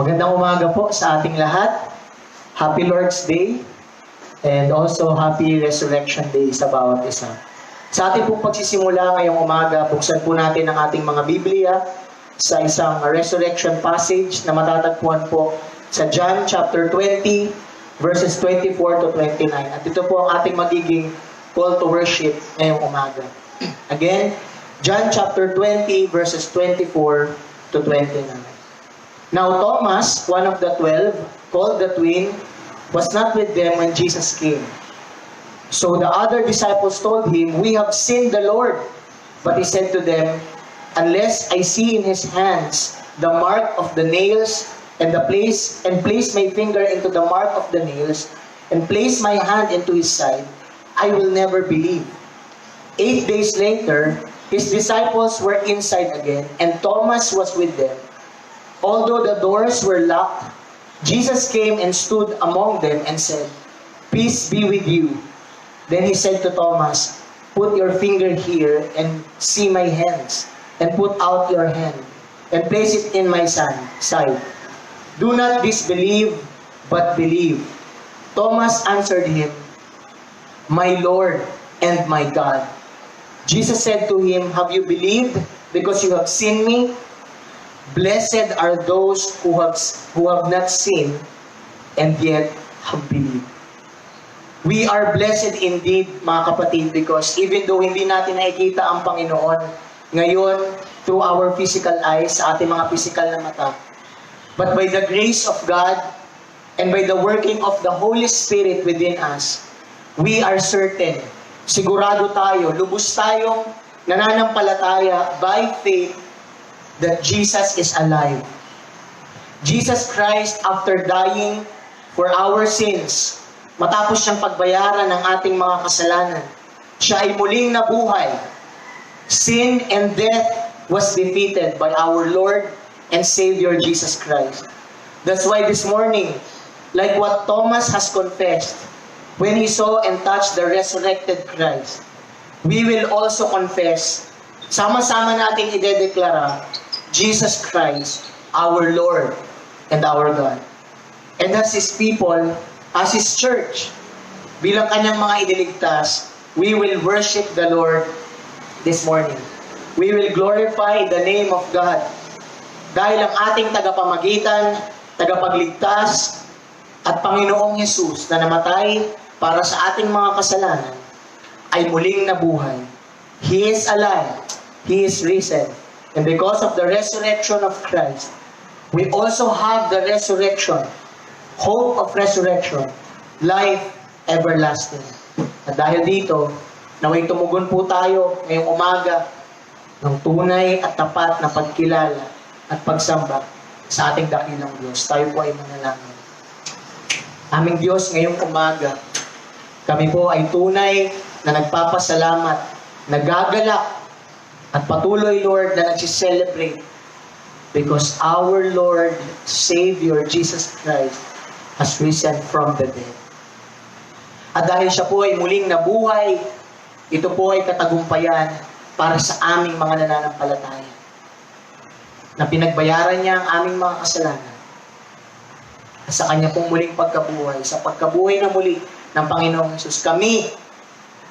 Magandang umaga po sa ating lahat. Happy Lord's Day and also Happy Resurrection Day sa bawat isa. Sa ating pong pagsisimula ngayong umaga, buksan po natin ang ating mga Biblia sa isang resurrection passage na matatagpuan po sa John chapter 20 verses 24 to 29. At ito po ang ating magiging call to worship ngayong umaga. Again, John chapter 20 verses 24 to 29. Now Thomas, one of the 12, called the twin, was not with them when Jesus came. So the other disciples told him, "We have seen the Lord." But he said to them, "Unless I see in his hands the mark of the nails, and place my finger into the mark of the nails, and place my hand into his side, I will never believe." 8 days later, his disciples were inside again, and Thomas was with them. Although the doors were locked, Jesus came and stood among them and said, "Peace be with you." Then he said to Thomas, "Put your finger here and see my hands, and put out your hand, and place it in my side. Do not disbelieve, but believe." Thomas answered him, "My Lord and my God." Jesus said to him, "Have you believed because you have seen me? Blessed are those who have not seen and yet have believed." We are blessed indeed, mga kapatid, because even though hindi natin nakikita ang Panginoon ngayon through our physical eyes, sa ating mga physical na mata, but by the grace of God and by the working of the Holy Spirit within us, we are certain, sigurado tayo, lubos tayong nananampalataya by faith that Jesus is alive. Jesus Christ, after dying for our sins, matapos siyang pagbayaran ng ating mga kasalanan, siya ay muling nabuhay. Sin and death was defeated by our Lord and Savior Jesus Christ. That's why this morning, like what Thomas has confessed, when he saw and touched the resurrected Christ, we will also confess, sama-sama nating idedeklara, Jesus Christ, our Lord and our God. And as His people, as His church, bilang Kanyang mga idiniligtas, we will worship the Lord this morning. We will glorify the name of God. Dahil ang ating tagapamagitan, tagapagligtas, at Panginoong Jesus na namatay para sa ating mga kasalanan, ay muling nabuhay. He is alive. He is risen. And because of the resurrection of Christ, we also have the resurrection, hope of resurrection, life everlasting. At dahil dito, naway tumugon po tayo ngayong umaga ng tunay at tapat na pagkilala at pagsamba sa ating dakilang Diyos. Tayo po ay manalangin. Aming Diyos, ngayong umaga, kami po ay tunay na nagpapasalamat, nagagalak, at patuloy, Lord, na nagsiselebrate Because our Lord, Savior, Jesus Christ, has risen from the dead. At dahil siya po ay muling nabuhay, ito po ay katagumpayan para sa aming mga nananampalataya. Na pinagbayaran niya ang aming mga kasalanan. At sa kanya pong muling pagkabuhay, sa pagkabuhay na muli ng Panginoong Hesus, kami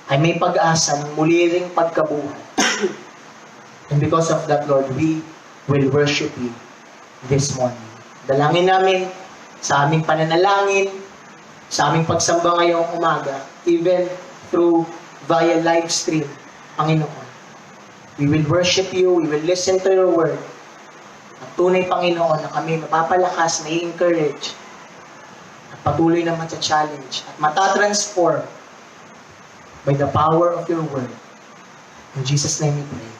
ay may pag-asa ng muli ring pagkabuhay. And because of that, Lord, we will worship you this morning. Dalangin namin sa aming pananalangin, sa aming pagsamba ngayong umaga, even through via live stream, Panginoon. We will worship you, we will listen to your word. At tunay, Panginoon, na kami mapapalakas, may encourage, at patuloy na matcha-challenge, at matatransform by the power of your word. In Jesus' name we pray.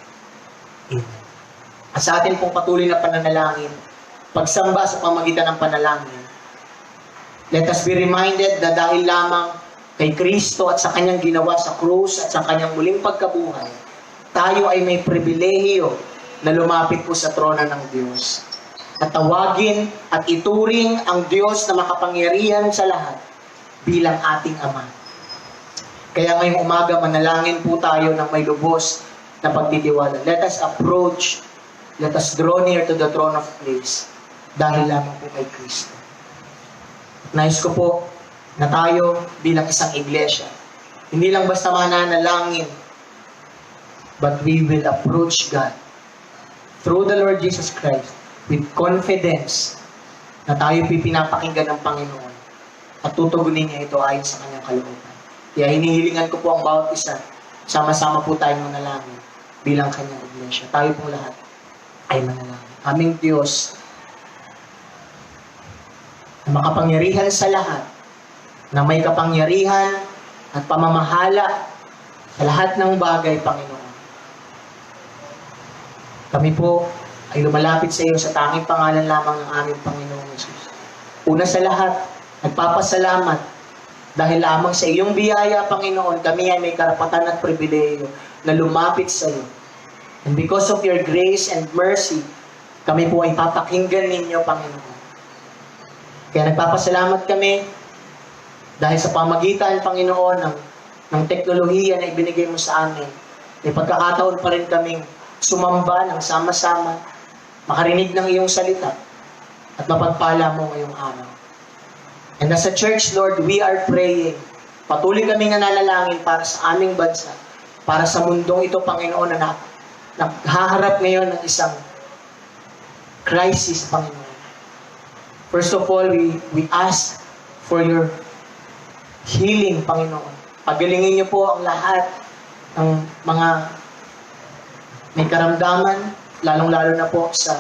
Amen. At sa atin pong patuloy na pananalangin, pagsamba sa pamagitan ng panalangin, let us be reminded na dahil lamang kay Kristo at sa kanyang ginawa sa krus at sa kanyang muling pagkabuhay, tayo ay may pribilehiyo na lumapit po sa trono ng Diyos. At tawagin at ituring ang Diyos na makapangyarihan sa lahat bilang ating Ama. Kaya ngayong umaga, manalangin po tayo ng may lubos na pagtitiwala. Let us approach, let us draw near to the throne of grace dahil lamang po kay Kristo. Nais ko po na tayo bilang isang iglesia, hindi lang basta mananalangin, but we will approach God through the Lord Jesus Christ with confidence na tayo pinapakinggan ng Panginoon at tutugunin niya ito ayon sa kanyang kalooban. Kaya hinihilingan ko po ang bawat isa, sama-sama po tayong manalangin bilang kanyang iglesia. Tayo pong lahat ay manalangin. Aming Diyos, na makapangyarihan sa lahat, na may kapangyarihan at pamamahala sa lahat ng bagay, Panginoon. Kami po ay lumalapit sa iyo sa tanging pangalan lamang ng aming Panginoong Hesus. Una sa lahat, nagpapasalamat dahil lamang sa iyong biyaya, Panginoon, kami ay may karapatan at pribileyo na lumapit sa iyo. And because of your grace and mercy, kami po ay papakinggan ninyo, Panginoon. Kaya nagpapasalamat kami dahil sa pamagitan, Panginoon, ng teknolohiya na ibinigay mo sa amin. May pagkakataon pa rin kaming sumamba ng sama-sama, makarinig ng iyong salita, at mapagpala mo ngayong araw. And as a church, Lord, we are praying. Patuloy kaming nananalangin para sa aming bansa, para sa mundong ito, Panginoon, na naghaharap ngayon ng isang crisis, Panginoon. First of all, we ask for your healing, Panginoon. Pagalingin niyo po ang lahat ng mga may karamdaman, lalong-lalo na po sa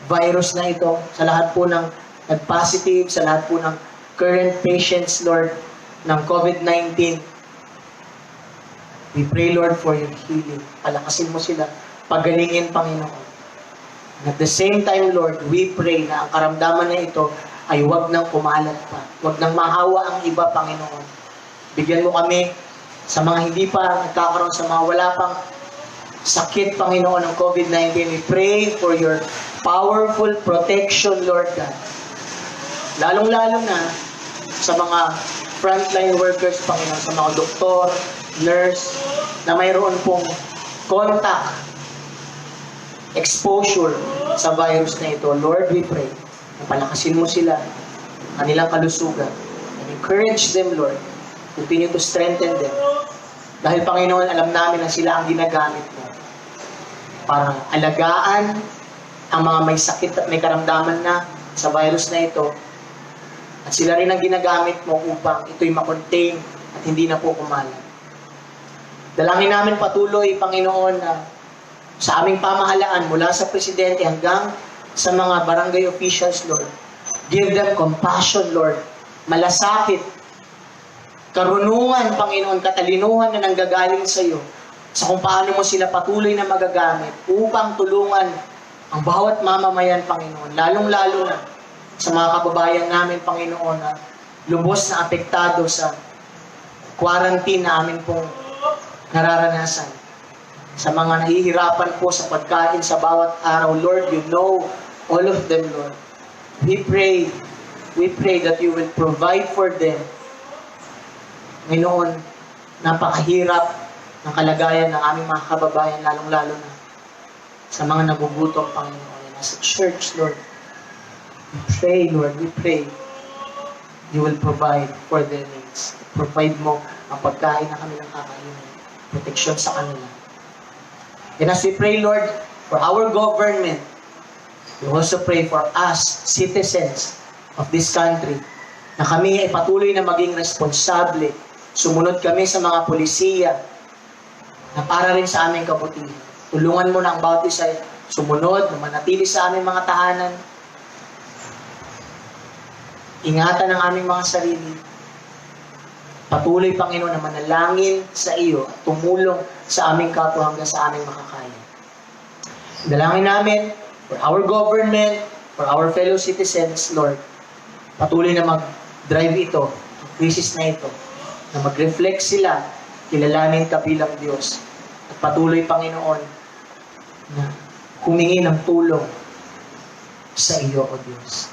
virus na ito, sa lahat po ng nag-positive, sa lahat po ng current patients, Lord, ng COVID-19. We pray, Lord, for your healing. Palakasin mo sila. Pagalingin, Panginoon. At the same time, Lord, we pray na ang karamdaman na ito ay huwag nang kumalat pa. Huwag nang mahawa ang iba, Panginoon. Bigyan mo kami sa mga hindi pa nagkakaroon, sa mga wala pang sakit, Panginoon, ng COVID-19. We pray for your powerful protection, Lord God. Lalong-lalo na sa mga frontline workers, Panginoon, sa mga doktor, nurse, na mayroon pong contact, exposure sa virus na ito. Lord, we pray na palakasin mo sila, kanilang kalusugan, and encourage them, Lord. Continue to strengthen them. Dahil, Panginoon, alam namin na sila ang ginagamit mo para alagaan ang mga may sakit at may karamdaman na sa virus na ito. At sila rin ang ginagamit mo upang ito'y makontain at hindi na po kumalat. Dalangin namin patuloy, Panginoon, na sa aming pamahalaan mula sa Presidente hanggang sa mga barangay officials, Lord. Give them compassion, Lord. Malasakit, karunungan, Panginoon, katalinuhan na nanggagaling sa iyo sa kung paano mo sila patuloy na magagamit upang tulungan ang bawat mamamayan, Panginoon. Lalong-lalo na sa mga kababayan namin, Panginoon, na lubos na apektado sa quarantine na amin pong nararanasan. sa mga nahihirapan po sa pagkain sa bawat araw, Lord, you know all of them, Lord. We pray that you will provide for them. Ngayon, napakahirap ng kalagayan ng aming mga kababayan, lalong-lalo na sa mga nagugutom, Panginoon. And as a church, Lord, we pray, Lord, we pray you will provide for their needs. Provide mo ang pagkain na kanilang kakainin, proteksyon sa kanila. And as we pray, Lord, for our government, we also pray for us, citizens of this country, na kami ay patuloy na maging responsable. Sumunod kami sa mga polisiya na para rin sa aming kabutihan. Tulungan mo na ang bawat isa ay sumunod, na manatili sa aming mga tahanan. Ingatan ang aming mga sarili. Patuloy, Panginoon, na manalangin sa iyo at tumulong sa aming kapwa hanggang sa aming makakaya. Dalangin namin for our government, for our fellow citizens, Lord. Patuloy na mag-drive ito, ang crisis na ito, na mag-reflect sila, kilalanin ka bilang Diyos. At patuloy, Panginoon, na humingi ng tulong sa iyo, O Diyos.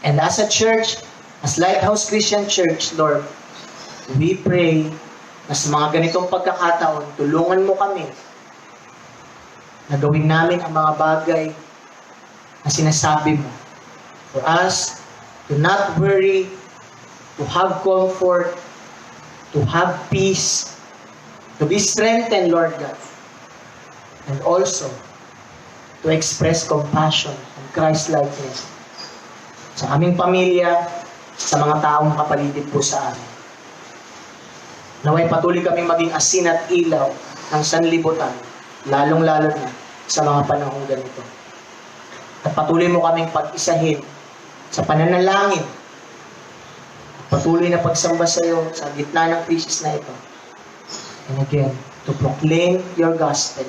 And as a church, as Lighthouse Christian Church, Lord, we pray na sa mga ganitong pagkakataon, tulungan mo kami na gawin namin ang mga bagay na sinasabi mo. For us to not worry, to have comfort, to have peace, to be strengthened, Lord God, and also to express compassion and Christ-likeness sa aming pamilya, sa mga taong kapaligid po sa amin. Naway patuloy kaming maging asin at ilaw ng sanlibutan, lalong-lalo na sa mga panahong ganito. At patuloy mo kaming pag-isahin sa pananalangin, patuloy na pagsamba sa iyo sa gitna ng krisis na ito. And again, to proclaim your gospel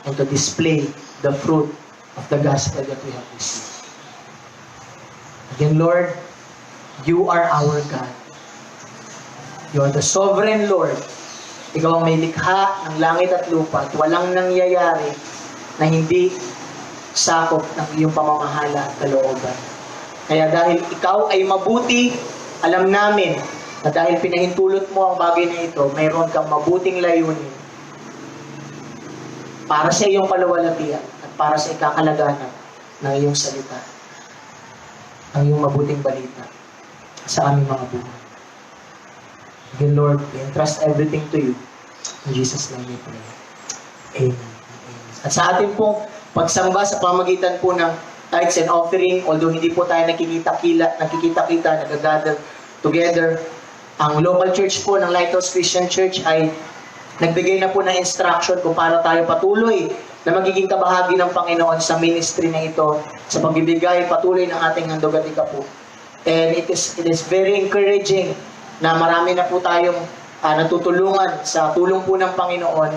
and to display the fruit of the gospel that we have received. Again, Lord, you are our God. You are the sovereign Lord. Ikaw ang may likha ng langit at lupa at walang nangyayari na hindi sakop ng iyong pamamahala at kalooban. Kaya dahil ikaw ay mabuti, alam namin na dahil pinahintulot mo ang bagay na ito, mayroon kang mabuting layunin para sa iyong kaluwalhatian at para sa ikakalaganan ng iyong salita, ang iyong mabuting balita sa aming mga buhay. Again, Lord, we entrust everything to you. In Jesus' name we pray. Amen. At sa ating pong pagsamba sa pamagitan po ng tithes and offering, although hindi po tayo nakikita-kita, nag-gather together, ang local church po ng Lighthouse Christian Church ay nagbigay na po ng instruction kung paano tayo patuloy na magiging kabahagi ng Panginoon sa ministry na ito, sa pagbibigay patuloy ng ating handog at ikapu. And it is very encouraging na marami na po tayong natutulungan sa tulong po ng Panginoon.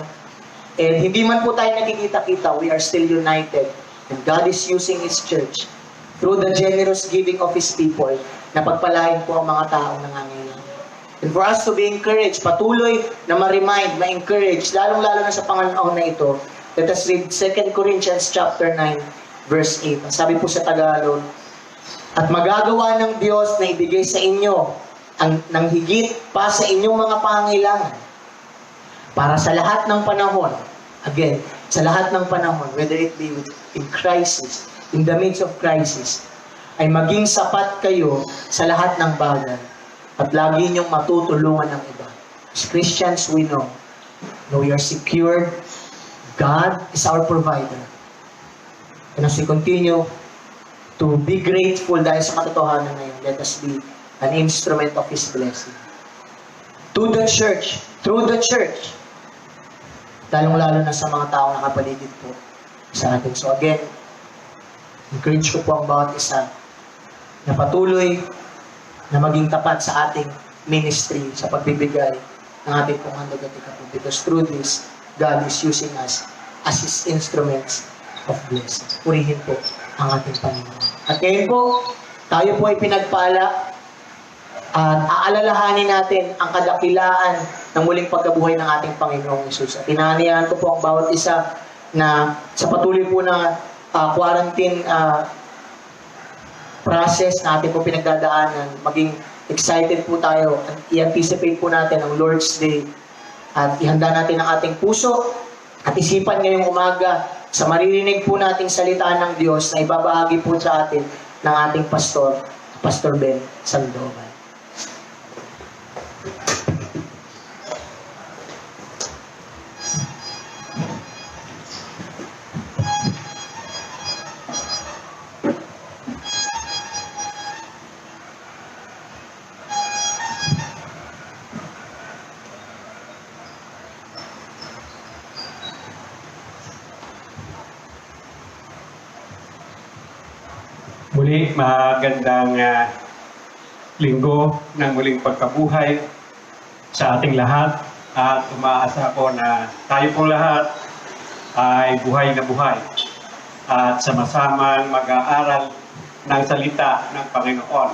And hindi man po tayo nakikita-kita, we are still united. And God is using His church through the generous giving of His people na pagpalain po ang mga taong nangangailangan. And for us to be encouraged, patuloy na ma-remind, ma-encourage, lalong-lalo na sa panganong na ito, let us read 2 Corinthians chapter 9, verse 8. Ang sabi po sa Tagalog, at magagawa ng Diyos na ibigay sa inyo ng higit pa sa inyong mga pangangailangan para sa lahat ng panahon. Again, sa lahat ng panahon, whether it be in crisis, in the midst of crisis, ay maging sapat kayo sa lahat ng bagay at lagi niyong matutulungan ng iba. As Christians, we know we are secured. God is our provider. And as we continue to be grateful dahil sa katotohanan na yun, let us be an instrument of His blessing. To the church, through the church, lalong-lalo na sa mga taong nakapaligid po sa atin. So again, encourage ko po ang bawat isa na patuloy na maging tapat sa ating ministry, sa pagbibigay ng ating pong handog at ikapu. Because through this, God is using us as His instruments of blessing. Purihin po ang ating Panginoon. At ngayon po, tayo po ay pinagpala At aalalahanin natin ang kadakilaan ng muling pagkabuhay ng ating Panginoong Hesus. At inaanihan ko po ang bawat isa na sa patuloy po na quarantine process na ating po pinagdadaanan, maging excited po tayo at i-anticipate po natin ang Lord's Day at ihanda natin ang ating puso at isipan ngayong umaga sa maririnig po nating salita ng Diyos na ibabahagi po sa atin ng ating pastor, Pastor Ben Sandoval. Muli, magandang linggo ng muling pagkabuhay sa ating lahat at umaasa ko na tayo pong lahat ay buhay na buhay at sama-samang mag-aaral ng salita ng Panginoon.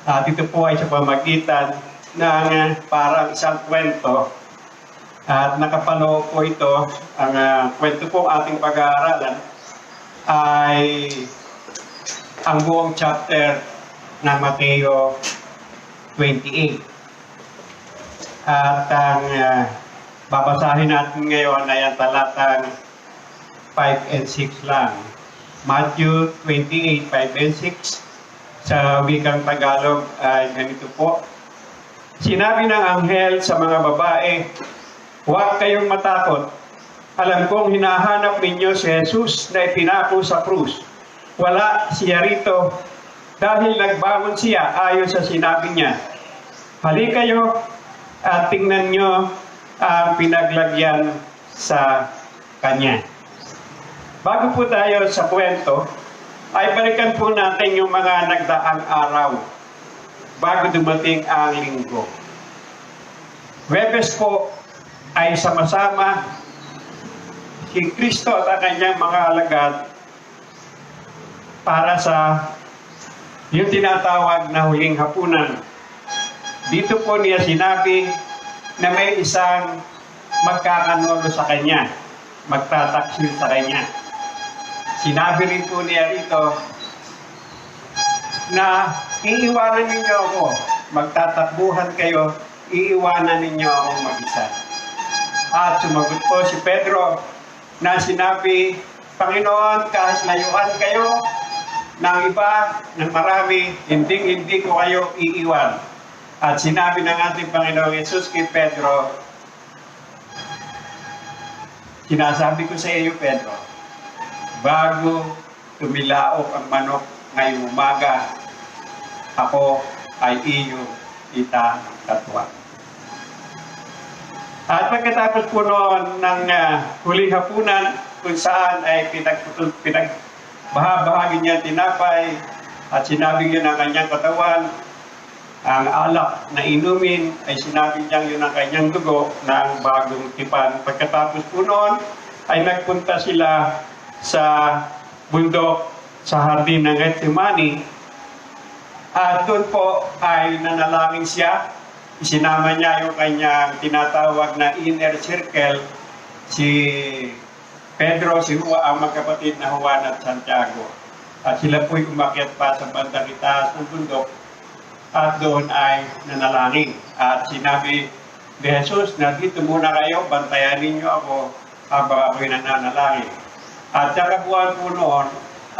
At ito po ay sa pamagitan ng parang isang kwento at nakapanood po ito. Ang kwento po ating pag-aaralan ay ang buong chapter ng Mateo 28. At ang babasahin natin ngayon ay ang talatang 5 and 6 lang. Matthew 28, 5 and 6. Sa wikang Tagalog ay ganito po. Sinabi ng anghel sa mga babae, huwag kayong matakot. Alam kong hinahanap ninyo si Jesus na ipinako sa krus. Wala siya rito dahil nagbangon siya ayon sa sinabi niya. Halika kayo at tingnan nyo ang pinaglagyan sa kanya. Bago po tayo sa kwento, ay balikan po natin yung mga nagdaang araw bago dumating ang linggo. Huwebes po ay sama-sama si Kristo at ang kanyang mga alagad para sa yung tinatawag na huling hapunan. Dito po niya sinabi na may isang magkakanolo sa kanya, magtataksil sa kanya. Sinabi rin po niya rito na iiwanan ninyo ako, magtatakbuhan kayo, iiwanan ninyo akong mag-isa. At sumagot po si Pedro na sinabi, Panginoon, kahit layuan kayo ng iba, ng marami, hindi ko kayo iiwan. At sinabi ng ating Panginoong Hesus kay Pedro, sinasabi ko sa iyo, Pedro, bago tumilaok ang manok ngayong umaga, ako ay iyong itatatwa. At pagkatapos po noon ng huling hapunan, kung saan ay bahagi niya tinapay at sinabi niya ng kanyang katawan, ang alak na inumin ay sinabi niya yun ang kanyang dugo ng bagong tipan. Pagkatapos po noon ay nagpunta sila sa bundok sa hardin ng Gethsemane at doon po ay nanalangin siya. Isinama niya yung kanyang tinatawag na inner circle, si Pedro, si Juan, ang magkapatid na Juan at Santiago. At sila po'y umakyat pa sa bandang itaas ng bundok at doon ay nanalangin. At sinabi ni Jesus na dito muna kayo, bantayan ninyo ako habang ako'y nananalangin. At sa kabuuan po noon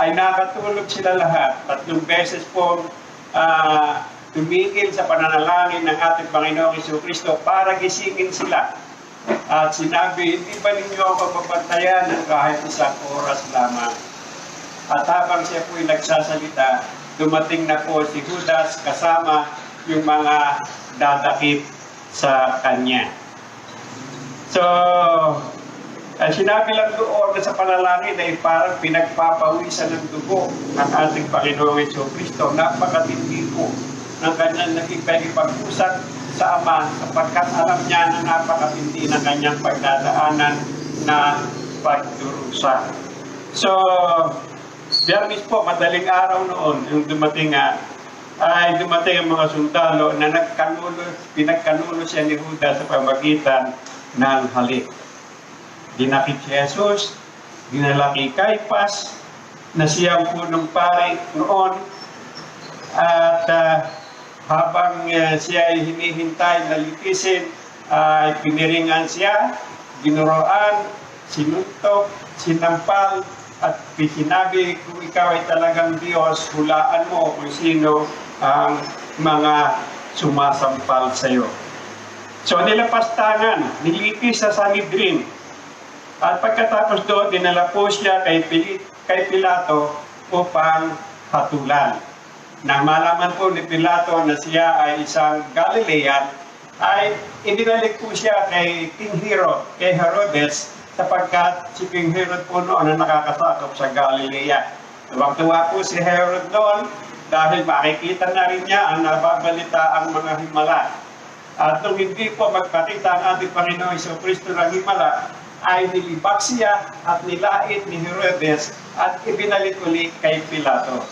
ay nakatulog sila lahat. 3 beses po tumigil sa pananalangin ng ating Panginoong Jesucristo para gisingin sila. At sinabi, hindi ba ninyo ako papantayan ng kahit isang oras lamang? At habang siya po'y nagsasalita, dumating na po si Judas kasama yung mga dadakip sa kanya. So, sinabi lang doon na sa panalangin ay parang pinagpapawisan ng dugo ng ating Panginoong Jesucristo. Napakatindi po ng kanyang nakipag-ipag-usap sa Ama sapagkat alam niya na napakatindi ng kanyang pagdadaanan na pagdurusa. So, Biyernes po, madaling araw noon, yung dumating ay dumating ang mga sundalo na pinagkanulo siya ni Judas sa pamagitan ng halik. Dinakip si Jesus, dinala kay Caiaphas, na siyang punong pari noon, at habang siya ay hinihintay na likisin, ay piniringan siya, ginuroan, sinuntok, sinampal, at sinabi, kung ikaw ay talagang Diyos, hulaan mo kung sino ang mga sumasampal sa iyo. So nilapastangan, nilitis sa Sanhedrin. At pagkatapos doon, dinala po siya kay Pilato upang hatulan. Nang malaman po ni Pilato na siya ay isang Galilean, ay inilalik po siya kay King Herod, kay Herodes, sapagkat si King Herod po noon na nakakasakop sa Galilea. Tuwang-tuwa po si Herod noon dahil makikita na rin niya ang nababalita ang mga himala. At nung hindi po magpakita ang ating Panginoon Jesucristo ng himala, ay nilibak siya at nilait ni Herodes at ibinalik uli kay Pilato.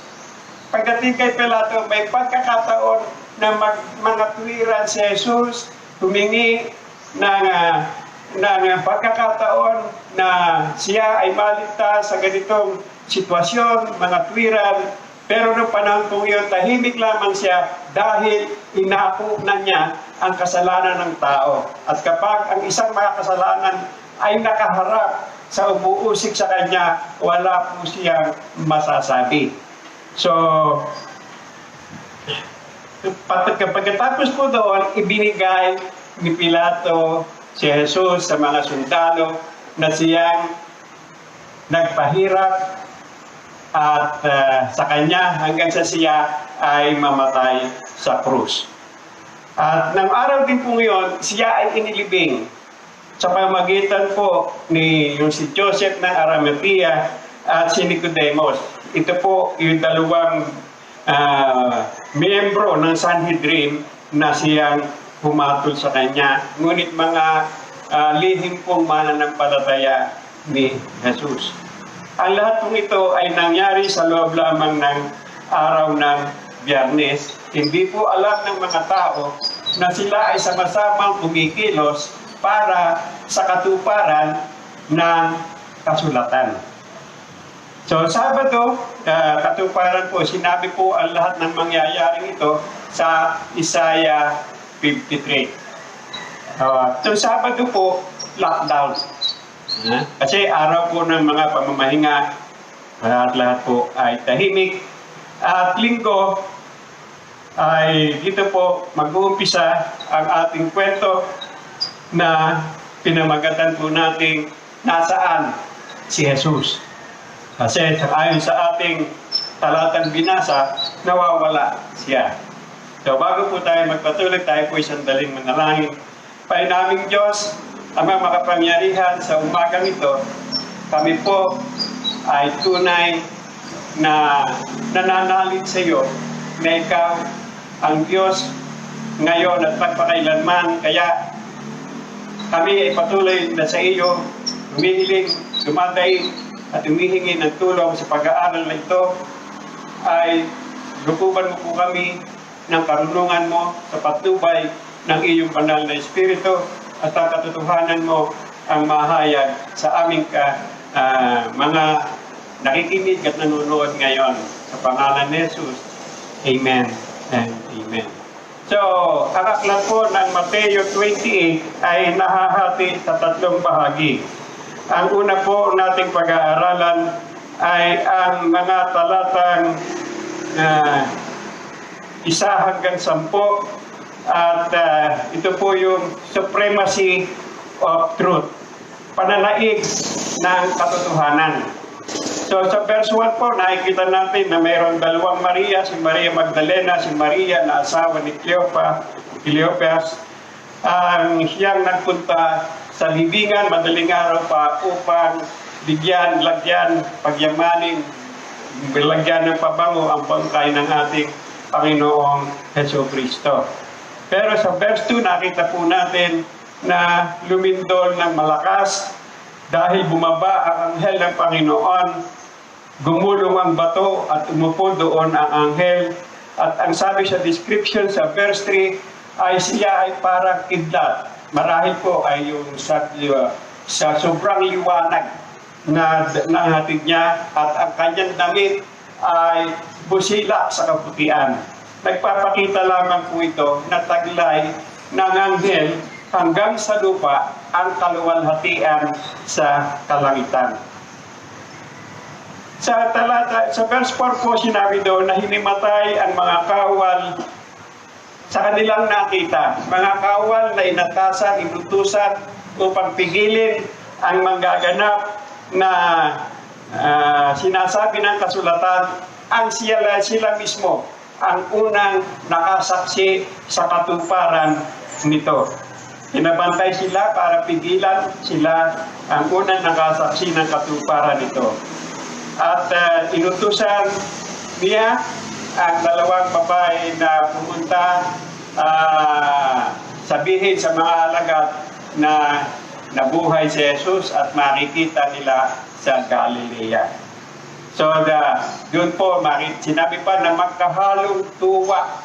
Pagdating kay Pilato, may pagkakataon na mga tuwiran si Jesus, humingi ng pagkakataon na siya ay maligtas sa ganitong sitwasyon, mga tuwiran. Pero noong panahon po yun, tahimik lamang siya dahil inaako na niya ang kasalanan ng tao. At kapag ang isang makakasalanan ay nakaharap sa umuusik sa kanya, wala po siyang masasabi. So, pagkatapos po doon, ibinigay ni Pilato si Jesus sa mga sundalo na siyang nagpahirap at sa kanya hanggang sa siya ay mamatay sa krus. At ng araw din po ngayon, siya ay inilibing sa pamagitan po ni yung si Joseph ng Arimathea at si Nicodemus. Ito po yung dalawang miyembro ng Sanhedrin na siyang humatol sa kanya. Ngunit mga lihim pong mananampalataya ni Jesus. Ang lahat pong ito ay nangyari sa loob lamang ng araw ng Biyernes. Hindi po alam ng mga tao na sila ay sama-samang kumikilos para sa katuparan ng kasulatan. So, Sabado, katuparan po, sinabi po ang lahat ng mangyayaring ito sa Isaiah 53. So, Sabado po, lockdown. Kasi araw po ng mga pamamahinga at lahat po ay tahimik. At Linggo ay dito po mag-uumpisa ang ating kwento na pinamagatan po natin nasaan si Jesus. Kasi ayon sa ating talatang binasa, nawawala siya. So bago po tayo magpatuloy, tayo po isang daling manalangin. Painaming Diyos, Amang makapangyarihan, sa umagang ito, kami po ay tunay na nananalig sa iyo na ikaw ang Diyos ngayon at pagpakailanman. Kaya kami ay patuloy na sa iyo, humihiling, dumaday at humihingi ng tulong sa pag-aaral na ito. Ay lukuban mo po kami ng karunungan mo sa patnubay ng iyong banal na Espiritu, at ang katotohanan mo ang mahayag sa aming mga nakikinig at nanonood ngayon. Sa pangalan ni Jesus, Amen and Amen. So, ang aklat po ng Mateo 28 ay nahahati sa tatlong bahagi. Ang una po nating pag-aaralan ay ang mga talatang 1 hanggang 10. At ito po yung supremacy of truth, pananaig ng katotohanan. So sa verse 1 po, nakikita natin na mayroong dalawang Maria, si Maria Magdalena, si Maria na asawa ni Cleopas, ang siyang nagpunta sa libingan madaling araw pa upang lagyan, pagyamanin, lagyan ng pabango ang bangkay ng ating Panginoong Jesucristo. Pero sa verse 2, nakita po natin na lumindol ng malakas dahil bumaba ang anghel ng Panginoon, gumulong ang bato at umupo doon ang anghel At ang sabi sa description sa verse 3 ay siya ay parang kidlat. Marahil po ay yung sa sobrang liwanag na nahatid niya at ang kanyang damit ay busila sa kaputian. Nagpapakita lamang po ito na taglay ng anghel hanggang sa lupa ang kaluwalhatian sa kalangitan. Sa verse 4 po sinabi doon na hinimatay ang mga kawal sa kanilang nakita. Mga kawal na inatasan, inutusan upang pigilin ang manggaganap na sinasabi ng kasulatan, ang sila mismo ang unang nakasaksi sa katuparan nito. Pinabantay sila para pigilan sila ang unang nakasaksi ng katuparan nito. At inutusan niya ang dalawang babae na pumunta sabihin sa mga alagad na nabuhay si Jesus at makikita nila sa Galilea. So, yun po, sinabi pa na magkahalong tuwa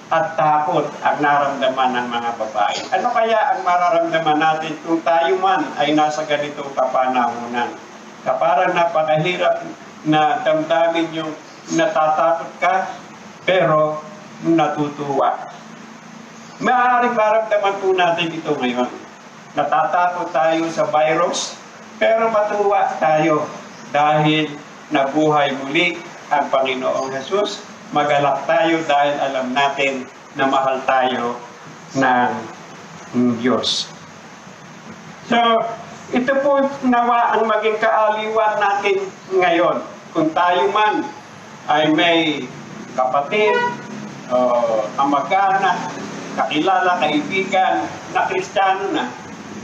at takot ang naramdaman ng mga babae. Ano kaya ang mararamdaman natin kung tayo man ay nasa ganitong kapanahunan? Parang napakahirap na damdamin yung natatakot ka, pero natutuwa. Maaaring maramdaman po natin ito ngayon. Natatakot tayo sa virus, pero matuwa tayo dahil nabuhay muli ang Panginoong Jesus. Magalak tayo dahil alam natin na mahal tayo ng Diyos. So, ito po nawa ang maging kaaliwan natin ngayon. Kung tayo man ay may kapatid, kamag-anak, kakilala, kaibigan na Kristiyano na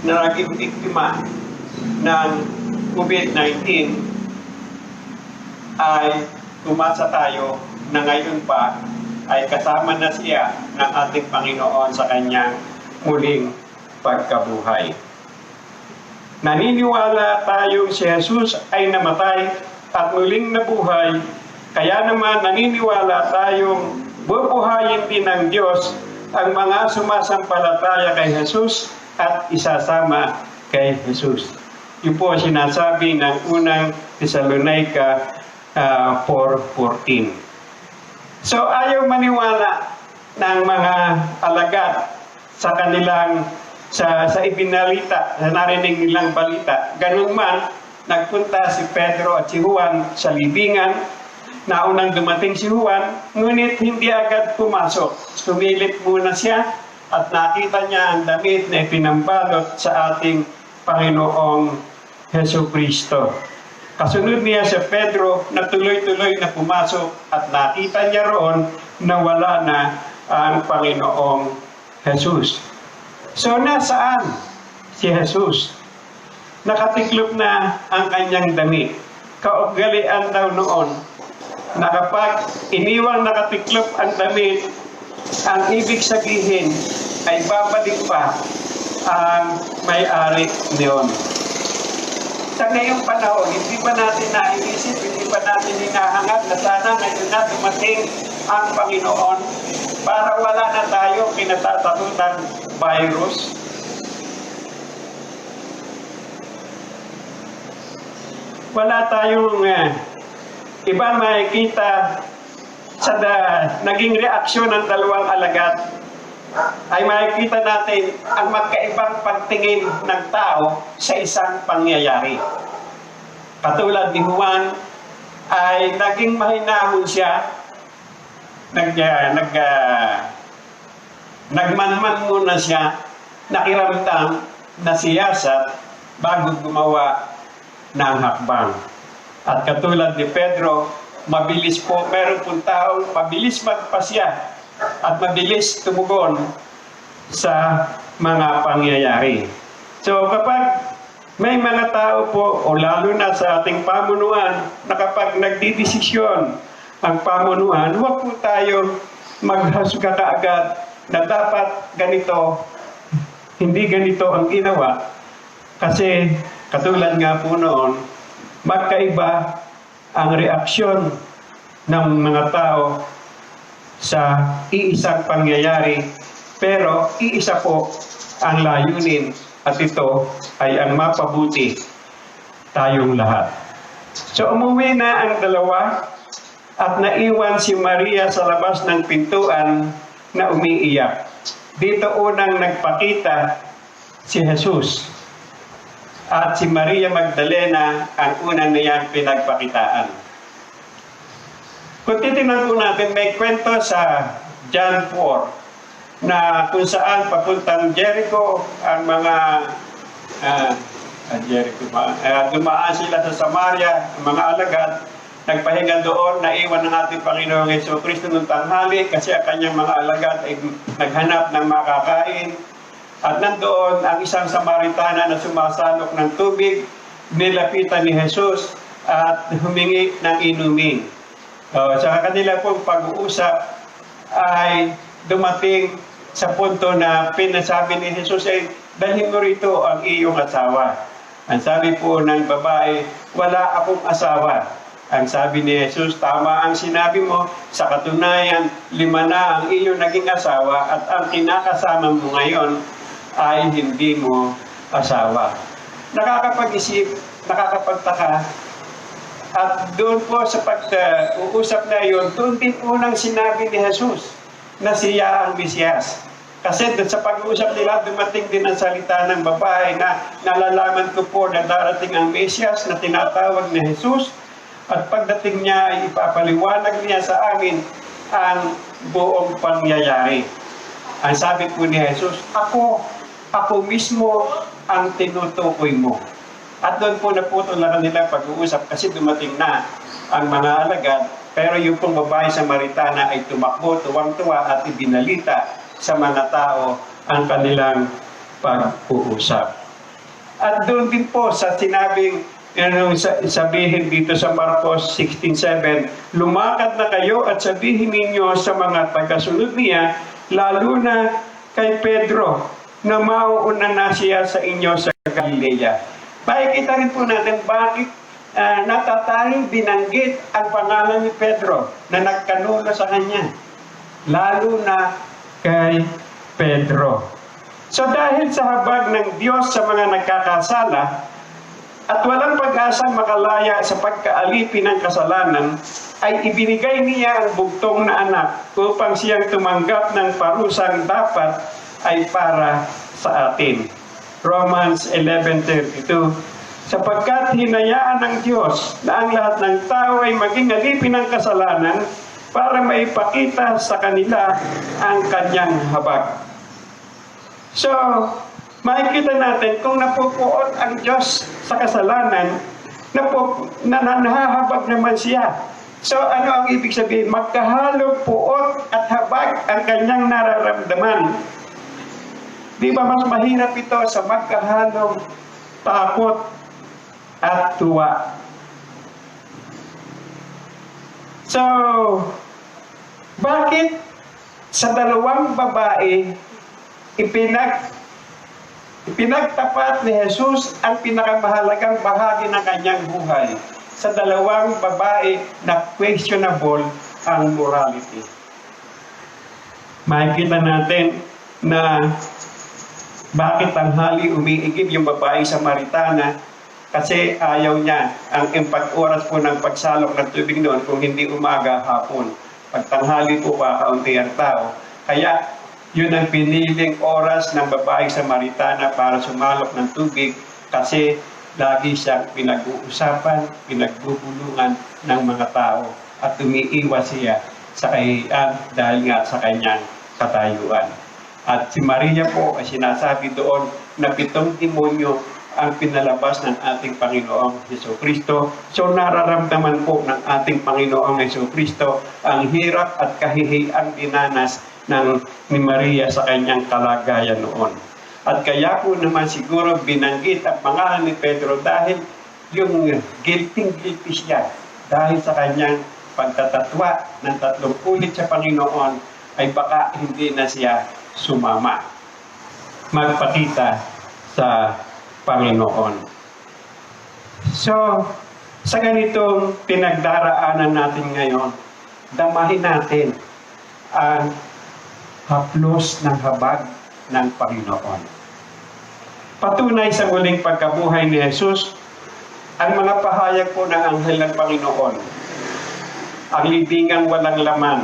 naging biktima ng COVID-19, ay tumasa tayo na ngayon pa ay kasama na siya ng ating Panginoon sa kanyang muling pagkabuhay. Naniniwala tayong si Jesus ay namatay at muling nabuhay, kaya naman naniniwala tayong bubuhayin din ng Diyos ang mga sumasampalataya kay Jesus at isasama kay Jesus. Yun po sinasabi ng unang Thessalonica 4:14. So ayaw maniwala ng mga alagad sa kanilang sa ibinalita, sa narinig nilang balita. Ganun man, nagpunta si Pedro at si Juan sa libingan. Naunang dumating si Juan, ngunit hindi agad pumasok. Sumilip muna siya at nakita niya ang damit na ipinambalot sa ating Panginoong Jesucristo. Kasunod niya si Pedro na tuloy-tuloy na pumasok at nakita niya roon na wala na ang Panginoong Jesus. So, nasaan si Jesus? Nakatiklop na ang kanyang damit. Kaugalian daw noon na kapag iniwang nakatiklop ang damit, ang ibig sabihin ay babalik pa ang may-ari niyon. Sa ngayong panahon, hindi pa natin naiisip, hindi pa natin hinahangad na sana ngayon na dumating ang Panginoon para wala na tayo kinatatakutang virus. Wala tayong iba makikita sa naging reaksyon ng dalawang alagad ay makikita natin ang magkaibang pagtingin ng tao sa isang pangyayari. Katulad ni Juan ay naging mahinahon siya, nagmanman muna siya, nakiramdam na siyasat bago gumawa ng hakbang. At katulad ni Pedro, mabilis po, meron pong taong mabilis magpasya at mabilis tumugon sa mga pangyayari. So kapag may mga tao po, o lalo na sa ating pamunuan, na kapag nagdidesisyon ang pamunuan, huwag po tayo maghasga kaagad na dapat ganito, hindi ganito ang ginawa. Kasi katulad nga po noon, magkaiba ang reaksyon ng mga tao sa iisang pangyayari, pero iisa po ang layunin at ito ay ang mapabuti tayong lahat. So umuwi na ang dalawa at naiwan si Maria sa labas ng pintuan na umiiyak. Dito unang nagpakita si Jesus at si Maria Magdalena ang unang niyang pinagpakitaan. Kung titingnan po natin, may kwento sa John 4 na kung saan papuntang Jericho ang mga dumaan sila sa Samaria, ang mga alagad, nagpahinga doon, naiwan ng ating Panginoong Jesucristo ng tanghali kasi ang kanyang mga alagad ay naghanap ng makakain. At nandoon ang isang Samaritana na sumasalok ng tubig, nilapitan ni Jesus at humingi ng inumin. Sa kanila pong pag-uusap ay dumating sa punto na pinasabi ni Jesus ay, dalhin mo rito ang iyong asawa. Ang sabi po ng babae, wala akong asawa. Ang sabi ni Jesus, tama ang sinabi mo, sa katunayan, 5 na ang iyong naging asawa at ang kinakasama mo ngayon ay hindi mo asawa. Nakakapag-isip, nakakapagtaka, at doon po sa pag-uusap na yun, doon din unang sinabi ni Jesus na siya ang Mesiyas. Kasi doon sa pag-uusap nila, dumating din ang salita ng babae na nalalaman ko po na darating ang Mesiyas na tinatawag ni Jesus. At pagdating niya, ay ipapaliwanag niya sa amin ang buong pangyayari. Ang sabi po ni Jesus, ako mismo ang tinutukoy mo. At doon po naputol na kanila pag-uusap kasi dumating na ang mga alagad. Pero yung pong babae Samaritana ay tumakbo, tuwang-tuwa at ibinalita sa mga tao ang kanilang pag-uusap. At doon din po sa sinabing, sabihin dito sa Marcos 16:7, lumakad na kayo at sabihin ninyo sa mga tagasunod niya, lalo na kay Pedro, na mauuna na siya sa inyo sa Galilea. Makikita rin po natin bakit natatanging binanggit ang pangalan ni Pedro na nagkanuno sa kanya. Lalo na kay Pedro. So dahil sa habag ng Diyos sa mga nagkakasala at walang pag-asang makalaya sa pagkaalipin ng kasalanan, ay ibinigay niya ang bugtong na anak upang siyang tumanggap ng parusang dapat ay para sa atin. Romans 11:32, sapagkat hinayaan ng Diyos na ang lahat ng tao ay maging alipin ng kasalanan para maipakita sa kanila ang kanyang habag. So, makikita natin kung napupuot ang Diyos sa kasalanan, nahahabag naman siya. So, ano ang ibig sabihin? Magkahalong puot at habag ang kanyang nararamdaman. Di ba mas mahirap ito sa magkahalong takot at tuwa? So, bakit sa dalawang babae ipinagtapat ni Jesus ang pinakamahalagang bahagi ng kanyang buhay? Sa dalawang babae na questionable ang morality. Makikita natin na bakit tanghali umiigib yung babae Samaritana kasi ayaw niya ang oras po ng pagsalok ng tubig noon kung hindi umaga, hapon. Pag tanghali po kakaunti ang tao. Kaya yun ang piniling oras ng babae Samaritana para sumalok ng tubig kasi lagi siyang pinag-uusapan, pinagbubulungan ng mga tao at umiiwas siya sa kahihiyan dahil nga sa kanyang katayuan. At si Maria po ay sinasabi doon na 7 demonyo ang pinalabas ng ating Panginoong Jesucristo. So nararamdaman po ng ating Panginoong Jesucristo ang hirap at kahihiyang dinanas ni Maria sa kanyang kalagayan noon. At kaya po naman siguro binanggit ang pangalan ni Pedro dahil yung guilty siya dahil sa kanyang pagtatatwa ng 3 ulit sa Panginoon ay baka hindi na siya sumama, magpakita sa Panginoon. So, sa ganitong pinagdaraanan natin ngayon, damahin natin ang haplos ng habag ng Panginoon. Patunay sa muling pagkabuhay ni Jesus, ang mga pahayag po ng anghel ng Panginoon, ang libingang walang laman,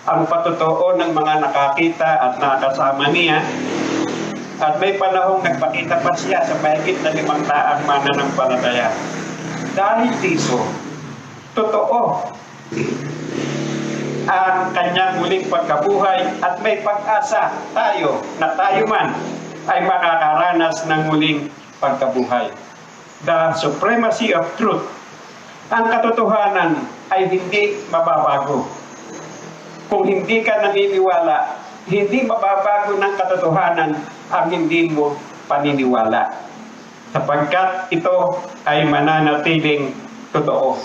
ang patotoo ng mga nakakita at nakasama niya, at may panahong nagpakita pa siya sa mahigit na 5 taang mananampalataya. Dahil dito, totoo ang kanyang muling pagkabuhay at may pag-asa tayo na tayo man ay makakaranas ng muling pagkabuhay. The supremacy of truth. Ang katotohanan ay hindi mababago. Kung hindi ka naniniwala, hindi mababago ng katotohanan ang hindi mo paniniwala. Sapagkat ito ay mananatiling totoo.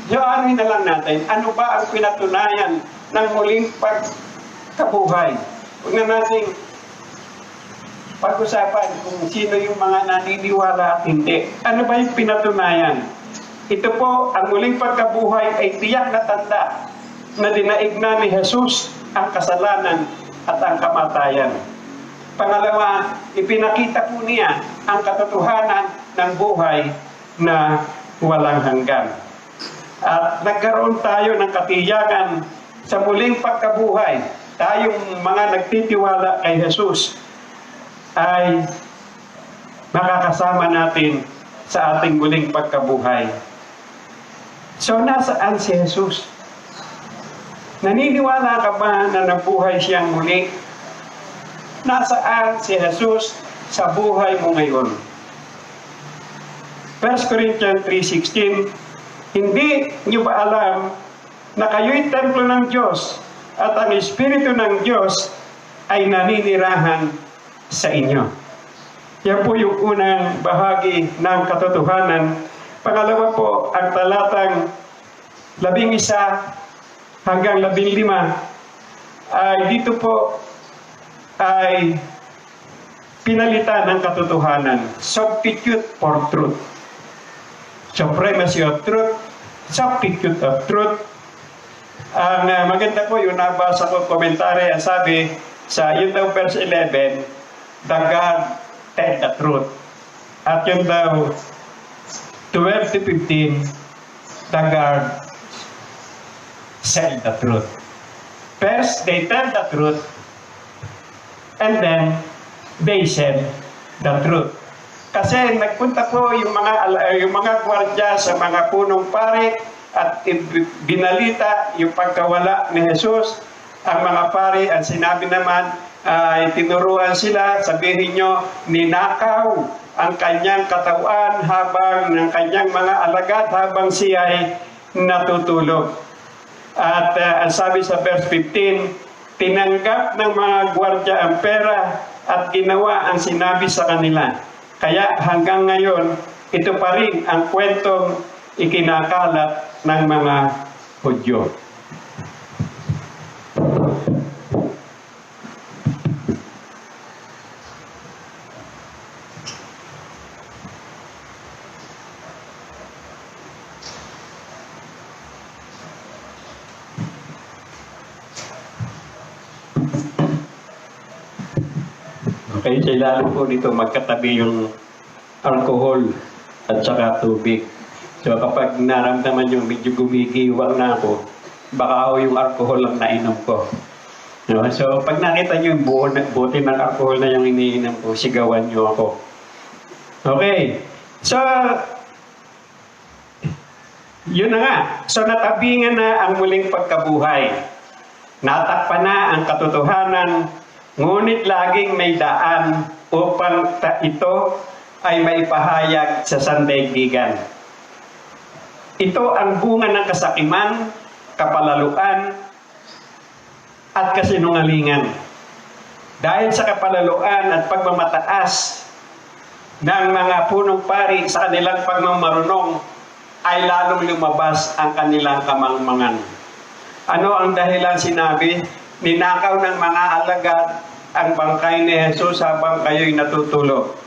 So, ano na lang natin, ano ba ang pinatunayan ng muling pagkabuhay? Huwag na natin pag-usapan kung sino yung mga naniniwala at hindi. Ano ba yung pinatunayan? Ito po, ang muling pagkabuhay ay tiyak na tanda na dinaig na ni Jesus ang kasalanan at ang kamatayan. Pangalawa, ipinakita po niya ang katotohanan ng buhay na walang hanggan. At nagkaroon tayo ng katiyakan sa muling pagkabuhay. Tayong mga nagtitiwala kay Jesus ay makakasama natin sa ating muling pagkabuhay. So, nasaan si Jesus? Naniniwala ka ba na nabuhay siyang muli? Nasaan si Jesus sa buhay mo ngayon? 1 Corinthians 3:16, hindi niyo ba alam na kayo'y templo ng Diyos at ang Espiritu ng Diyos ay naninirahan sa inyo? Yan po yung unang bahagi ng katotohanan. Pangalawa po, ang talatang 11 hanggang 15 ay dito po ay pinalitan ng katotohanan. Substitute for truth. Supremacy of truth, substitute of truth. Ang maganda po yung nabasa ko komentary, ang sabi sa yun daw verse 11, the God tell the truth. At yun daw 12 to 15, the God tell the truth. First, they tell the truth, and then they said the truth. Kasi nagpunta po yung mga gwardiya sa mga punong pari at binalita yung pagkawala ni Jesus. Ang mga pari, ang sinabi naman, ay tinuruan sila, sabihin nyo, ninakaw ang kanyang katawan habang ng kanyang mga alagad habang siya ay natutulog. At ang sabi sa verse 15, tinanggap ng mga gwardiya ang pera at ginawa ang sinabi sa kanila. Kaya hanggang ngayon, ito pa rin ang kwentong ikinakalat ng mga Hudyo. Okay, sa ilalim po dito magkatabi yung alcohol at saka tubig. So kapag naramdaman yung medyo gumigiwang na ako, baka yung alcohol lang nainom ko. No? So pag nakita nyo yung bote ng alcohol na yung iniinom ko, sigawan nyo ako. Okay, so yun na nga. So natabingan na ang muling pagkabuhay. Natakpan na ang katotohanan. Ngunit laging may daan upang ito ay maipahayag sa sandaigdigan. Ito ang bunga ng kasakiman, kapalaluan, at kasinungalingan. Dahil sa kapalaluan at pagmamataas ng mga punong pari sa kanilang pagmamarunong, ay lalong lumabas ang kanilang kamangmangan. Ano ang dahilan sinabi? Ninakaw ng mga alagad ang bangkay ni Jesus habang kayo'y natutulog.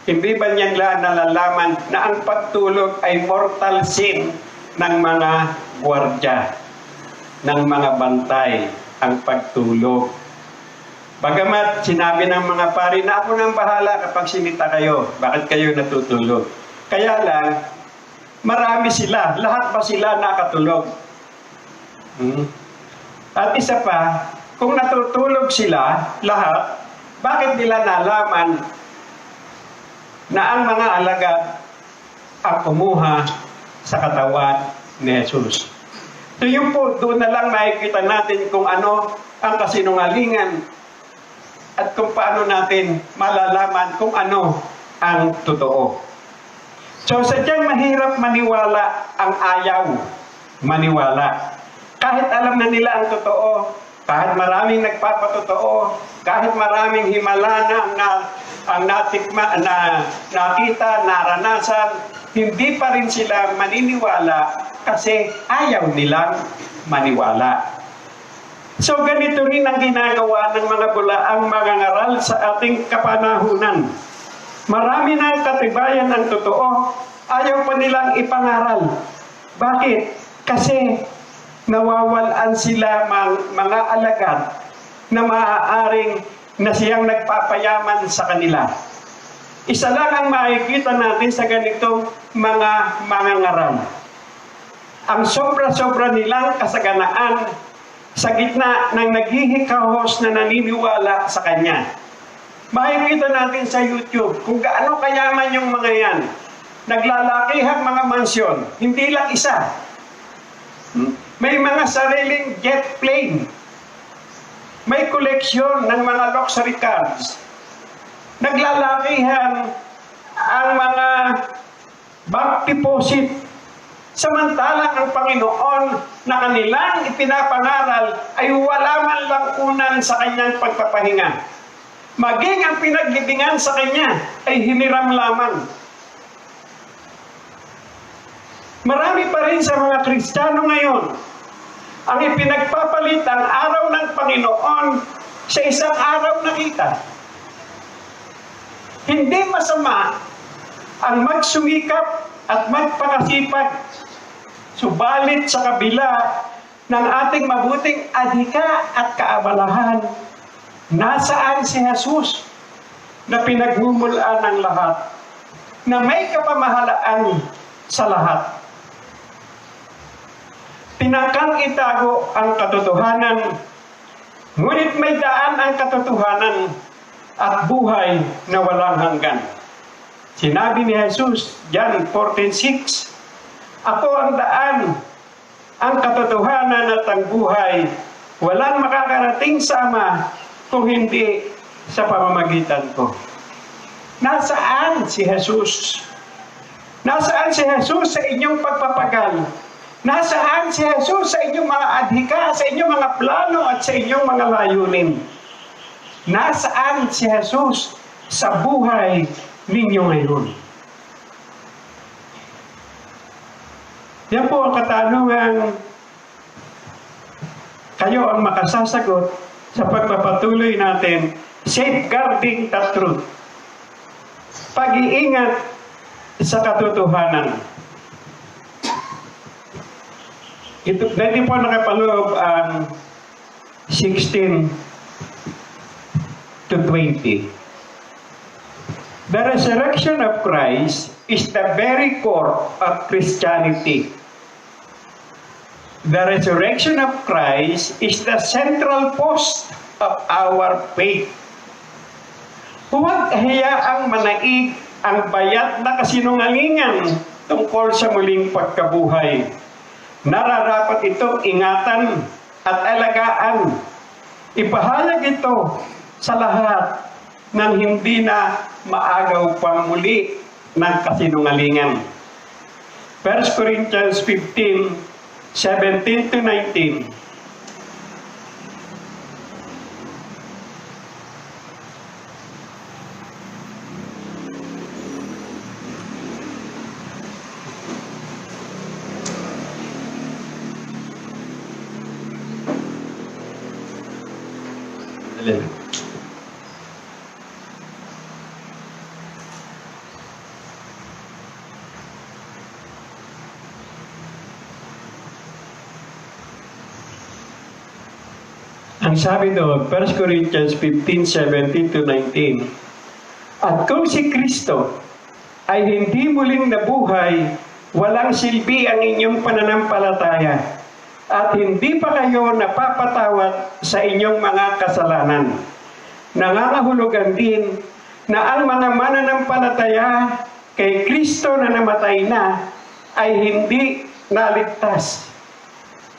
Hindi ba niyang nalalaman na ang pagtulog ay mortal sin ng mga gwardya? ng mga bantay ang pagtulog. Bagamat sinabi ng mga pari na ako nang bahala kapag sinita kayo, bakit kayo natutulog? Kaya lang, marami sila, lahat pa sila nakatulog. At isa pa, kung natutulog sila, lahat, bakit nila nalaman na ang mga alagad ang kumuha sa katawan ni Jesus? So yun po, doon na lang makikita natin kung ano ang kasinungalingan at kung paano natin malalaman kung ano ang totoo. So sadyang mahirap maniwala ang ayaw maniwala. Kahit alam na nila ang totoo, kahit maraming nagpapatotoo, kahit maraming himala na ang nakita, naranasan, hindi pa rin sila maniniwala kasi ayaw nilang maniwala. So ganito rin ang ginagawa ng mga bulaang mangangaral sa ating kapanahunan. Marami na katibayan ng totoo, ayaw pa nilang ipangaral. Bakit? Kasi nawawalan sila mga alagad na maaaring na siyang nagpapayaman sa kanila. Isa lang ang makikita natin sa ganitong mga mangangaral. Ang sobra-sobra nilang kasaganaan sa gitna ng naghihikahos na naniniwala sa Kanya. Makikita natin sa YouTube kung gaano kayaman yung mga yan. Naglalakihang mga mansyon, hindi lang isa. May mga sariling jet plane. May koleksyon ng mga luxury cars. Naglalakihan ang mga bank deposit. Samantalang ang Panginoon na kanilang ipinapangaral ay wala man lang unan sa kanyang pagpapahinga. Maging ang pinaglibingan sa kanya ay hiniram lamang. Marami pa rin sa mga Kristiyano ngayon ang ipinagpapalit ang araw ng Panginoon sa isang araw na kita. Hindi masama ang magsumikap at magpakasipag, subalit sa kabila ng ating mabuting adhika at kaabalahan, nasaan si Jesus na pinagmumulaan ng lahat, na may kapamahalaan sa lahat? Tinangkang itago ang katotohanan, ngunit may daan ang katotohanan at buhay na walang hanggan. Sinabi ni Jesus, John 14:6, ako ang daan, ang katotohanan at ang buhay. Walang makakarating sa Ama kung hindi sa pamamagitan ko. Nasaan si Jesus? Nasaan si Jesus sa inyong pagpapagal? Nasaan si Jesus sa inyong mga adhika, sa inyong mga plano at sa inyong mga layunin? Nasaan si Jesus sa buhay ninyo ngayon? Yan po ang katanungan. Kayo ang makasasagot sa pagpapatuloy natin, safeguarding the truth. Pag-iingat sa katotohanan. Ito, dito po nakapaloob ang 16 to 20. The resurrection of Christ is the very core of Christianity. The resurrection of Christ is the central post of our faith. Huwag hayaang manaig ang bayat na kasinungalingan tungkol sa muling pagkabuhay. Nararapat itong ingatan at alagaan. Ipahayag ito sa lahat ng hindi na maagaw pang muli ng kasinungalingan. 1 Corinthians 15:17 to 19. Ang sabi doon, 1 Corinthians 15:17 to 19, at kung si Kristo ay hindi muling nabuhay, walang silbi ang inyong pananampalataya, at hindi pa kayo napapatawad sa inyong mga kasalanan. Nangangahulugan din na ang mga mananampalataya kay Kristo na namatay na ay hindi naligtas.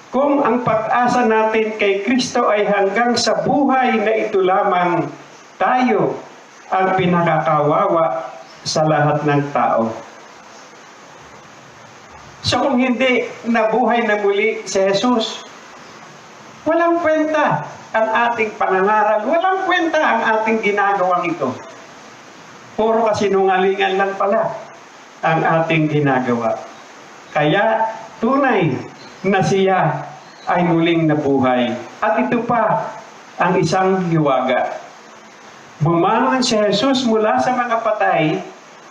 Kung ang pag-asa natin kay Kristo ay hanggang sa buhay na ito lamang, tayo ang pinakakawawa sa lahat ng tao. So kung hindi nabuhay na muli si Jesus, walang kwenta ang ating pangangaral, walang kwenta ang ating ginagawang ito. Puro kasinungalingan lang pala ang ating ginagawa. Kaya tunay na siya ay muling nabuhay. At ito pa ang isang hiwaga. Bumangon si Jesus mula sa mga patay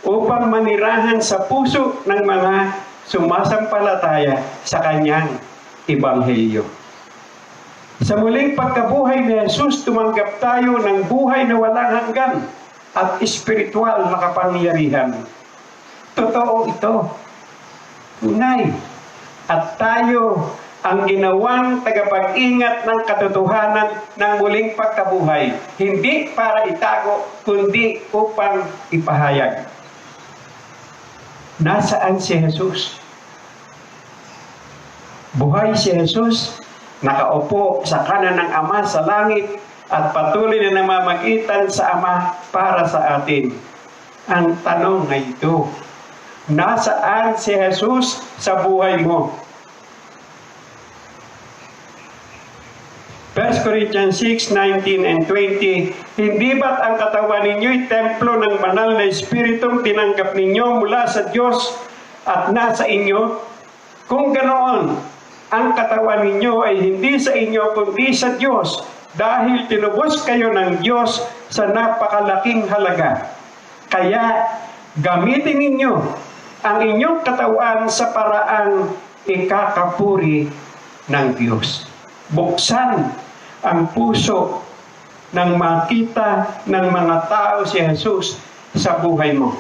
upang manirahan sa puso ng mga sumasampalataya sa kanyang ebanghelyo. Sa muling pagkabuhay ni Jesus, tumanggap tayo ng buhay na walang hanggan at espiritual na kapangyarihan. Totoo ito. Tunay. At tayo ang ginawang tagapag-ingat ng katotohanan ng muling pagkabuhay. Hindi para itago, kundi upang ipahayag. Nasaan si Jesus? Buhay si Jesus, nakaupo sa kanan ng Ama sa langit at patuloy na namamagitan sa Ama para sa atin. Ang tanong ay ito, nasaan si Jesus sa buhay mo? 1 Corinthians 6:19 and 20, hindi ba't ang katawan ninyo'y templo ng banal na Espiritong tinanggap ninyo mula sa Diyos at nasa inyo? Kung ganoon, ang katawan ninyo ay hindi sa inyo kundi sa Diyos dahil tinubos kayo ng Diyos sa napakalaking halaga. Kaya gamitin ninyo ang inyong katawan sa paraang ikakapuri ng Diyos. Buksan ang puso ng makita ng mga tao si Jesus sa buhay mo.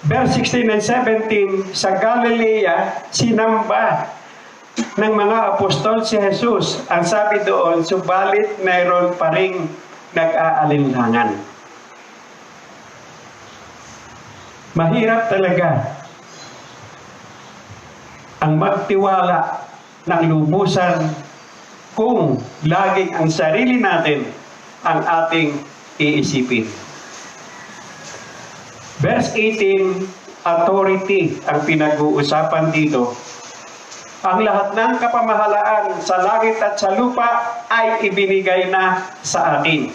Verse 16 and 17, sa Galilea, sinamba ng mga apostol si Jesus. Ang sabi doon, subalit mayroon pa ring nag-aalinlangan. Mahirap talaga ang magtiwala ng lubusan kung laging ang sarili natin ang ating iisipin. Verse 18, authority ang pinag-uusapan dito. Ang lahat ng kapamahalaan sa langit at sa lupa ay ibinigay na sa akin.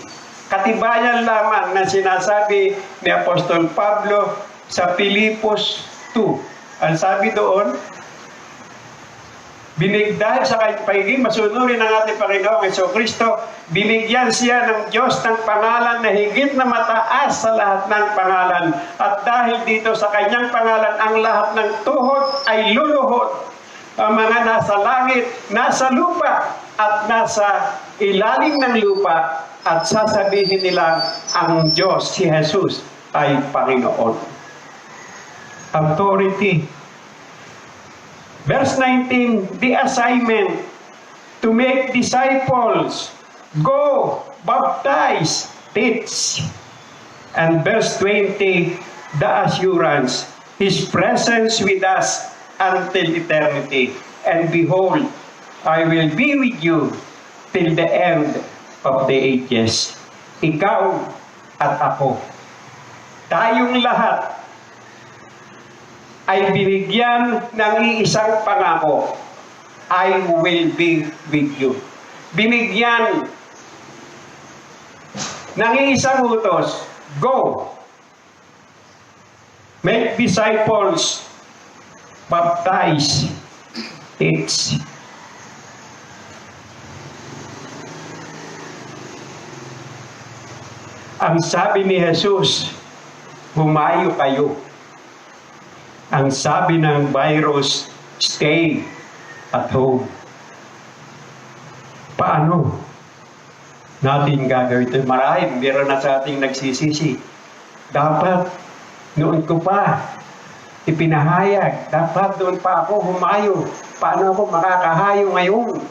Katibayan lamang na sinasabi ni Apostol Pablo sa Filipos 2. Ang sabi doon, dahil sa pagiging masunurin ng ating Panginoong Jesucristo, binigyan siya ng Diyos ng pangalan na higit na mataas sa lahat ng pangalan. At dahil dito sa kanyang pangalan, ang lahat ng tuhod ay luluhod. Ang mga nasa langit, nasa lupa, at nasa ilalim ng lupa, at sasabihin nila ang Diyos, si Jesus, ay Panginoon. Authority. Verse 19, the assignment to make disciples, go, baptize, teach. And verse 20, the assurance, His presence with us until eternity. And behold, I will be with you till the end of the ages. Ikaw at ako, tayong lahat ay binigyan ng iisang pangako. I will be with you. Binigyan ng iisang utos. Go. Make disciples. Baptize. Teach. Ang sabi ni Jesus, humayo kayo. Ang sabi ng virus, stay at home. Paano natin gagawin ito? Marahil, meron na sa ating nagsisisi. Dapat, noon ko pa, ipinahayag. Dapat doon pa ako humayo. Paano ako makakahayo ngayon?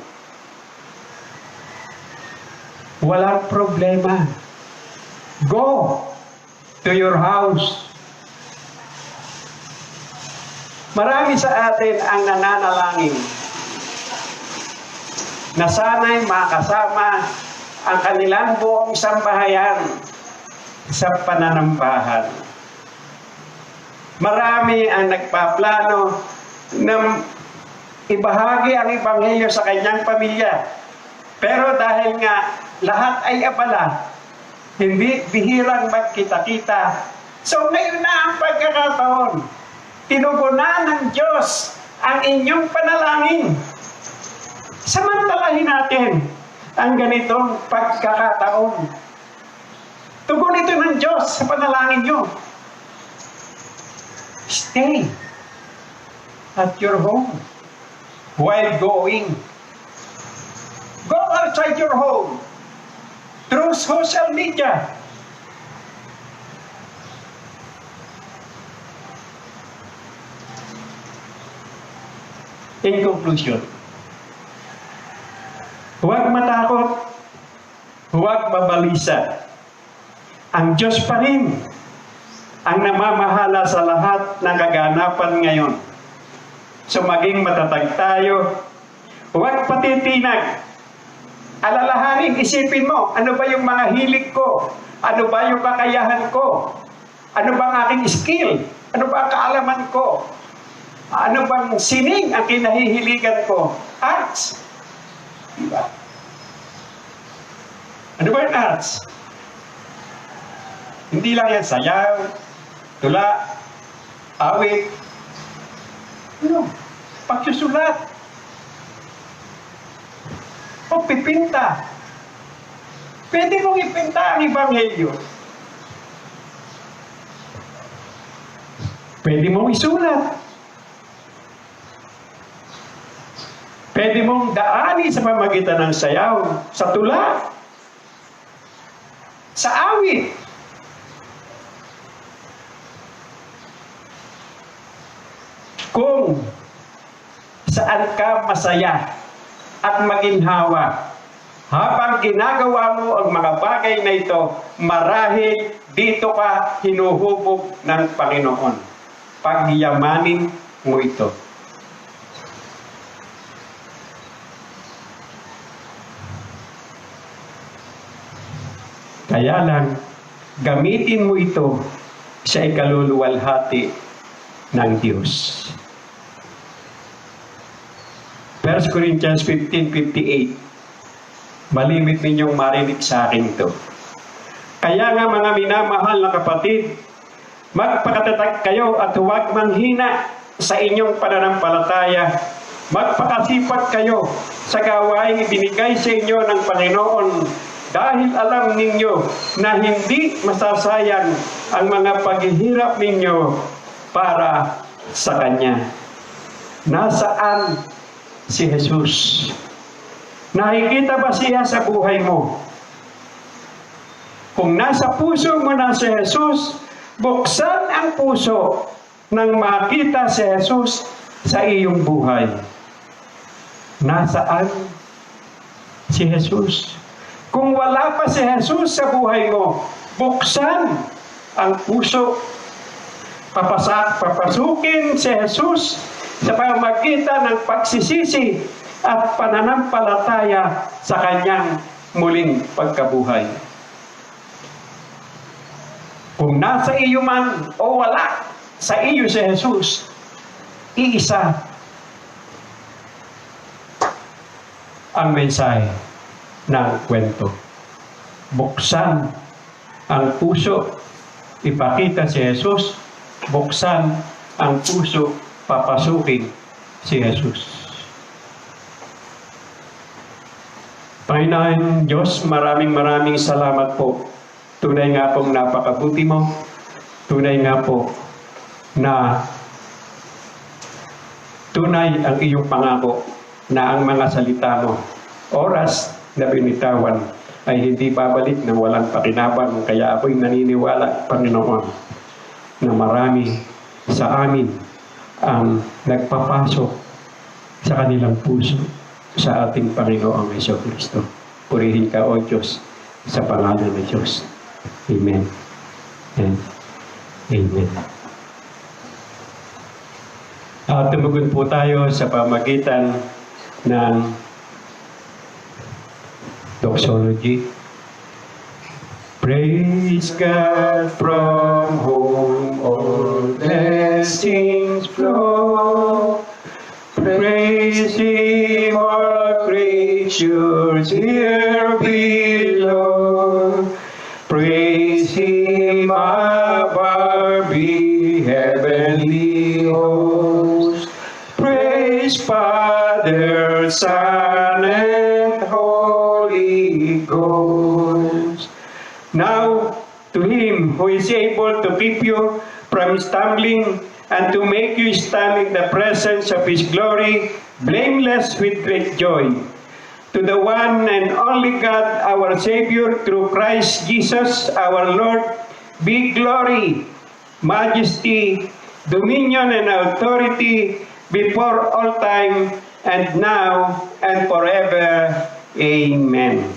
Walang problema. Go to your house. Marami sa atin ang nananalangin na sana'y makasama ang kanilang buong sambahayan sa pananambahan. Marami ang nagpaplano na ibahagi ang ebanghelyo sa kanyang pamilya. Pero dahil nga lahat ay abala, hindi bihirang magkita-kita. So ngayon na ang pagkakataon. Tinugunan ng Diyos ang inyong panalangin. Samantalahin natin ang ganitong pagkakataon. Tugon ito ng Diyos sa panalangin nyo. Stay at your home while going. Go outside your home through social media. In conclusion, huwag matakot, huwag mabalisa. Ang Diyos pa rin ang namamahala sa lahat ng kaganapan ngayon. So maging matatag tayo, huwag patitinag. Alalahanin, isipin mo, ano ba yung mga hilig ko? Ano ba yung kakayahan ko? Ano ba ang aking skill? Ano ba ang kaalaman ko? Ano bang sining ang kinahihiligan ko? Arts. Diba? Ano ba yung arts? Hindi lang yan sayaw, tula, awit. Ano? Pagsusulat. O pipinta. Pwede mong ipinta ang ebanghelyo. Pwede mong isulat. Pwede mong daanin sa pamagitan ng sayaw, sa tula, sa awit. Kung saan ka masaya at maginhawa habang ginagawa mo ang mga bagay na ito, marahil dito ka hinuhubog ng Panginoon. Pagyamanin mo ito. Kaya lang, gamitin mo ito sa ikaluluwalhati ng Diyos. 1 Corinthians 15:58. Malimit ninyong marinig sa akin ito. Kaya nga mga minamahal na kapatid, magpakatatag kayo at huwag manghina sa inyong pananampalataya. Magpakasipag kayo sa gawaing ibinigay sa inyo ng Panginoon, dahil alam ninyo na hindi masasayang ang mga paghihirap ninyo para sa Kanya. Nasaan si Jesus? Nakikita ba siya sa buhay mo? Kung nasa puso mo na si Jesus, buksan ang puso nang makita si Jesus sa iyong buhay. Nasaan si Jesus? Kung wala pa si Jesus sa buhay mo, buksan ang puso. Papasukin si Jesus sa pamamagitan ng pagsisisi at pananampalataya sa Kanyang muling pagkabuhay. Kung nasa iyo man o wala sa iyo si Jesus, iisa ang mensahe ng kwento. Buksan ang puso, ipakita si Jesus. Buksan ang puso, papasukin si Jesus. Panginoon Diyos, maraming salamat po. Tunay nga pong napakabuti mo. Tunay nga po na tunay ang iyong pangako na ang mga salita mo oras na binitawan ay hindi babalik na walang pakinabang. Kaya ako'y naniniwala, Panginoon, na marami sa amin ang nagpapasok sa kanilang puso sa ating Panginoong Jesucristo. Purihin ka, O Diyos, sa pangalan ng Diyos. Amen. And amen. Tumugon po tayo sa pamagitan ng doxology. Praise God from whom all blessings flow. Praise Him, all creatures here below. Praise Him above the heavenly host. Praise Father, Son, and Holy Ghost. Now, to Him who is able to keep you from stumbling and to make you stand in the presence of His glory, blameless with great joy. To the one and only God, our Savior, through Christ Jesus, our Lord, be glory, majesty, dominion, and authority before all time, and now and forever. Amen.